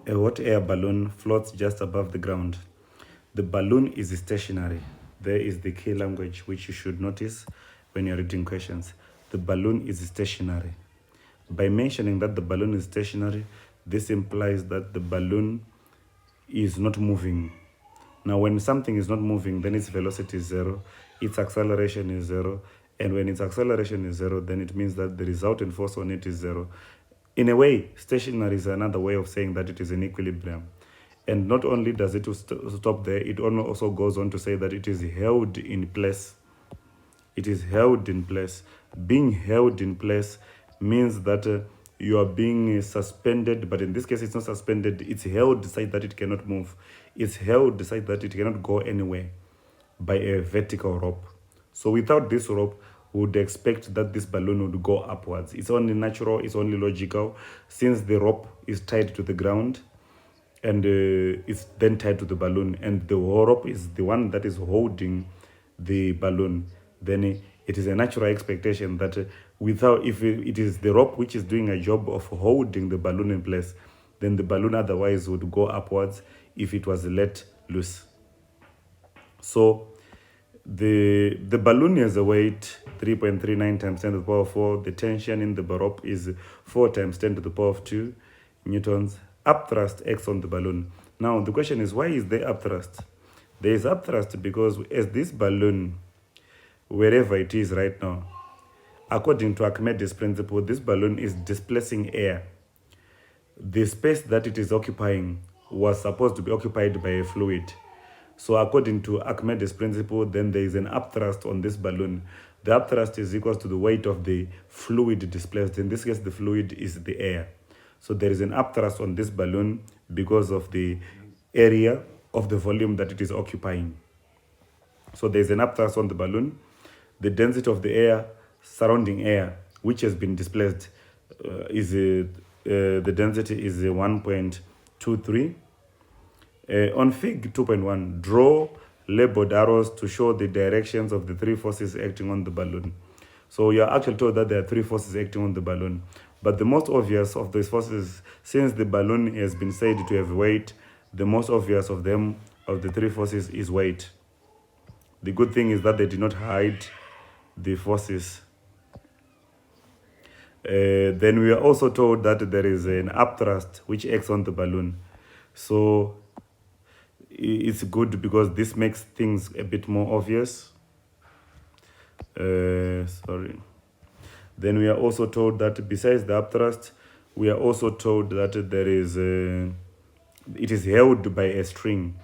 A hot air balloon floats just above the ground. The balloon is stationary. There is the key language which you should notice when you're reading questions. The balloon is stationary. By mentioning that the balloon is stationary, this implies that the balloon is not moving. Now, when something is not moving, then its velocity is zero, its acceleration is zero, and when its acceleration is zero, then it means that the resultant force on it is zero. In a way, stationary is another way of saying that it is in equilibrium. And not only does it stop there, it also goes on to say that it is held in place. It is held in place. Being held in place means that you are being suspended, but in this case, it's not suspended. It's held such that it cannot move. It's held such that it cannot go anywhere by a vertical rope. So without this rope, we would expect that this balloon would go upwards. It's only natural, it's only logical, since the rope is tied to the ground and it's then tied to the balloon, and the rope is the one that is holding the balloon. Then it is a natural expectation that if it is the rope which is doing a job of holding the balloon in place, then the balloon otherwise would go upwards if it was let loose. So the balloon has a weight 3.39 times 10 to the power of 4. The tension in the rope is 4 times 10 to the power of 2 newtons. Upthrust acts on the balloon. Now the question is, why is there upthrust? There is upthrust because as this balloon, wherever it is right now, according to Archimedes' principle, this balloon is displacing air. The space that it is occupying was supposed to be occupied by a fluid. So according to Archimedes' principle, then there is an upthrust on this balloon. The upthrust is equal to the weight of the fluid displaced. In this case, the fluid is the air. So there is an upthrust on this balloon because of the area of the volume that it is occupying. So there is an upthrust on the balloon. The density of the air surrounding air, which has been displaced, the density is 1.23. On Fig 2.1, draw labeled arrows to show the directions of the three forces acting on the balloon. So you are actually told that there are three forces acting on the balloon. But the most obvious of these forces, since the balloon has been said to have weight, the most obvious of them, of the three forces, is weight. The good thing is that they did not hide the forces. Then we are also told that there is an upthrust which acts on the balloon. So it's good because this makes things a bit more obvious. Sorry. Then we are also told that besides the upthrust, we are also told that there is it is held by a string.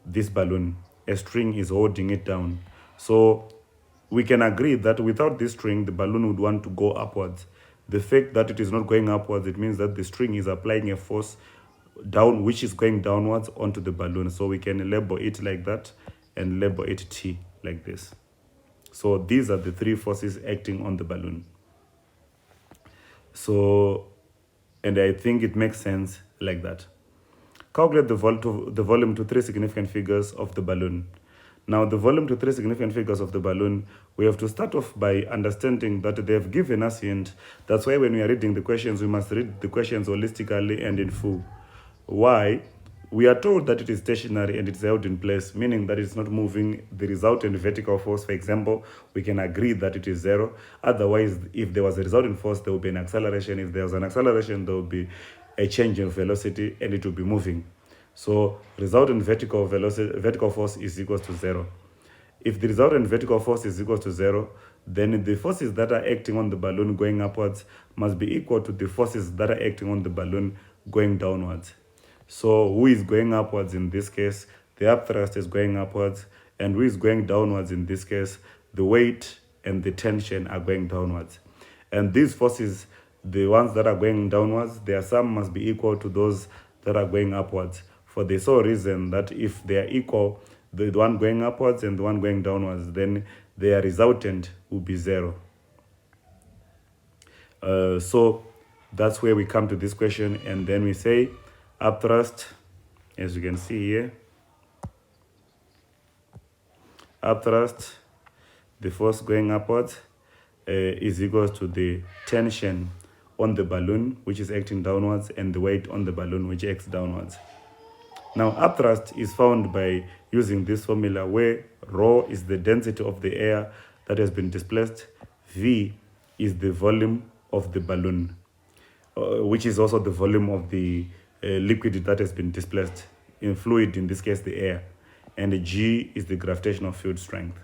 This balloon, a string is holding it down. So we can agree that without this string, the balloon would want to go upwards. The fact that it is not going upwards, it means that the string is applying a force down, which is going downwards onto the balloon. So we can label it like that and label it T like this. So these are the three forces acting on the balloon. So, and I think it makes sense like that. Calculate the volume to three significant figures of the balloon. Now, the volume to three significant figures of the balloon, we have to start off by understanding that they have given us hint. That's why when we are reading the questions, we must read the questions holistically and in full. Why? We are told that it is stationary and it's held in place, meaning that it's not moving. The resultant vertical force, for example, we can agree that it is zero. Otherwise, if there was a resultant force, there will be an acceleration. If there was an acceleration, there will be a change in velocity and it will be moving. So resultant vertical force is equal to zero. If the resultant vertical force is equal to zero, then the forces that are acting on the balloon going upwards must be equal to the forces that are acting on the balloon going downwards. So who is going upwards in this case? The upthrust is going upwards. And who is going downwards in this case? The weight and the tension are going downwards. And these forces, the ones that are going downwards, their sum must be equal to those that are going upwards. For the sole reason that if they are equal, the one going upwards and the one going downwards, then their resultant will be zero. So that's where we come to this question, and then we say upthrust, as you can see here, upthrust, the force going upwards, is equal to the tension on the balloon, which is acting downwards, and the weight on the balloon, which acts downwards. Now, upthrust is found by using this formula where rho is the density of the air that has been displaced, V is the volume of the balloon, which is also the volume of the liquid that has been displaced, in fluid, in this case the air, and G is the gravitational field strength.